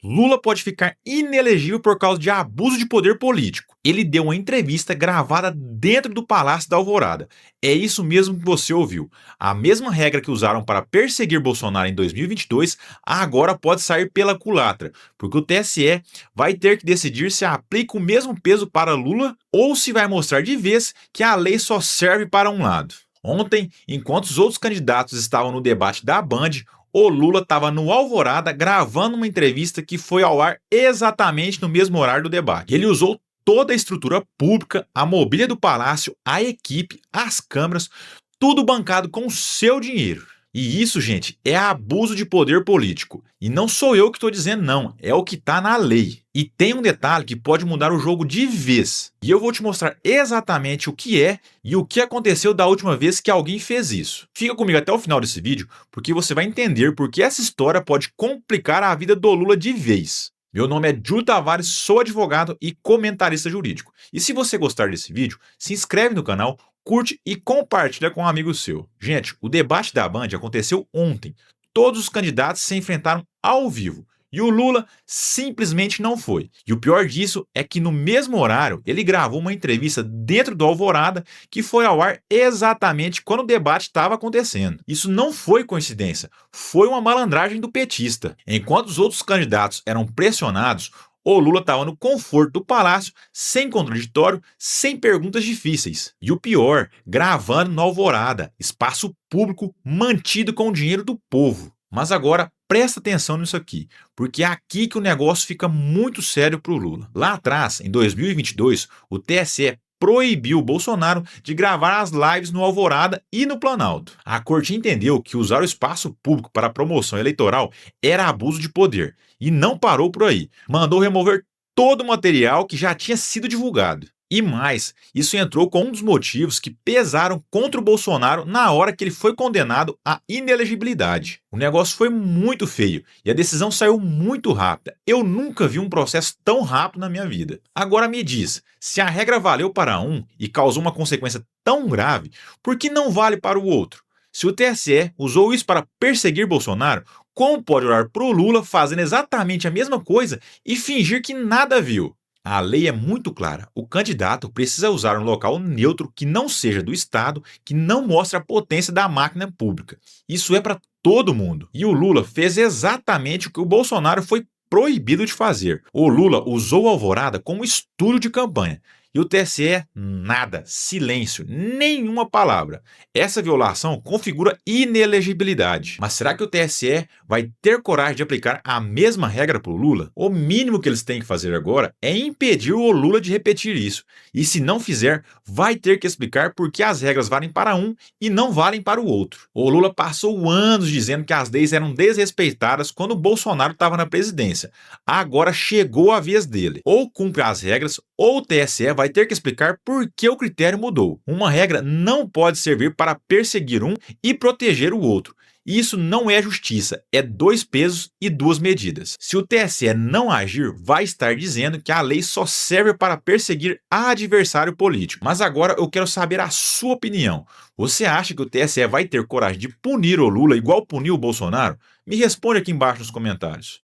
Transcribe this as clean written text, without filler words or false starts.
Lula pode ficar inelegível por causa de abuso de poder político. Ele deu uma entrevista gravada dentro do Palácio da Alvorada. É isso mesmo que você ouviu. A mesma regra que usaram para perseguir Bolsonaro em 2022 agora pode sair pela culatra, porque o TSE vai ter que decidir se aplica o mesmo peso para Lula ou se vai mostrar de vez que a lei só serve para um lado. Ontem, enquanto os outros candidatos estavam no debate da Band, o Lula estava no Alvorada gravando uma entrevista que foi ao ar exatamente no mesmo horário do debate. Ele usou toda a estrutura pública, a mobília do palácio, a equipe, as câmeras, tudo bancado com o seu dinheiro. E isso, gente, é abuso de poder político. E não sou eu que estou dizendo, não. É o que está na lei. E tem um detalhe que pode mudar o jogo de vez. E eu vou te mostrar exatamente o que é e o que aconteceu da última vez que alguém fez isso. Fica comigo até o final desse vídeo, porque você vai entender porque essa história pode complicar a vida do Lula de vez. Meu nome é Júlio Tavares, sou advogado e comentarista jurídico. E se você gostar desse vídeo, se inscreve no canal, curte e compartilha com um amigo seu. Gente, o debate da Band aconteceu ontem. Todos os candidatos se enfrentaram ao vivo. E o Lula simplesmente não foi. E o pior disso é que no mesmo horário ele gravou uma entrevista dentro do Alvorada que foi ao ar exatamente quando o debate estava acontecendo. Isso não foi coincidência, foi uma malandragem do petista. Enquanto os outros candidatos eram pressionados, o Lula estava no conforto do palácio, sem contraditório, sem perguntas difíceis. E o pior, gravando no Alvorada, espaço público mantido com o dinheiro do povo. Mas agora presta atenção nisso aqui, porque é aqui que o negócio fica muito sério para o Lula. Lá atrás, em 2022, o TSE proibiu o Bolsonaro de gravar as lives no Alvorada e no Planalto. A corte entendeu que usar o espaço público para promoção eleitoral era abuso de poder e não parou por aí. Mandou remover todo o material que já tinha sido divulgado. E mais, isso entrou com um dos motivos que pesaram contra o Bolsonaro na hora que ele foi condenado à inelegibilidade. O negócio foi muito feio e a decisão saiu muito rápida. Eu nunca vi um processo tão rápido na minha vida. Agora me diz, se a regra valeu para um e causou uma consequência tão grave, por que não vale para o outro? Se o TSE usou isso para perseguir Bolsonaro, como pode olhar para o Lula fazendo exatamente a mesma coisa e fingir que nada viu? A lei é muito clara. O candidato precisa usar um local neutro que não seja do Estado, que não mostre a potência da máquina pública. Isso é para todo mundo. E o Lula fez exatamente o que o Bolsonaro foi proibido de fazer. O Lula usou a Alvorada como estúdio de campanha. E o TSE, nada, silêncio, nenhuma palavra. Essa violação configura inelegibilidade. Mas será que o TSE vai ter coragem de aplicar a mesma regra para o Lula? O mínimo que eles têm que fazer agora é impedir o Lula de repetir isso. E se não fizer, vai ter que explicar por que as regras valem para um e não valem para o outro. O Lula passou anos dizendo que as leis eram desrespeitadas quando o Bolsonaro estava na presidência. Agora chegou a vez dele. Ou cumpre as regras, ou o TSE vai ter que explicar por que o critério mudou. Uma regra não pode servir para perseguir um e proteger o outro. Isso não é justiça, é dois pesos e duas medidas. Se o TSE não agir, vai estar dizendo que a lei só serve para perseguir adversário político. Mas agora eu quero saber a sua opinião. Você acha que o TSE vai ter coragem de punir o Lula igual puniu o Bolsonaro? Me responde aqui embaixo nos comentários.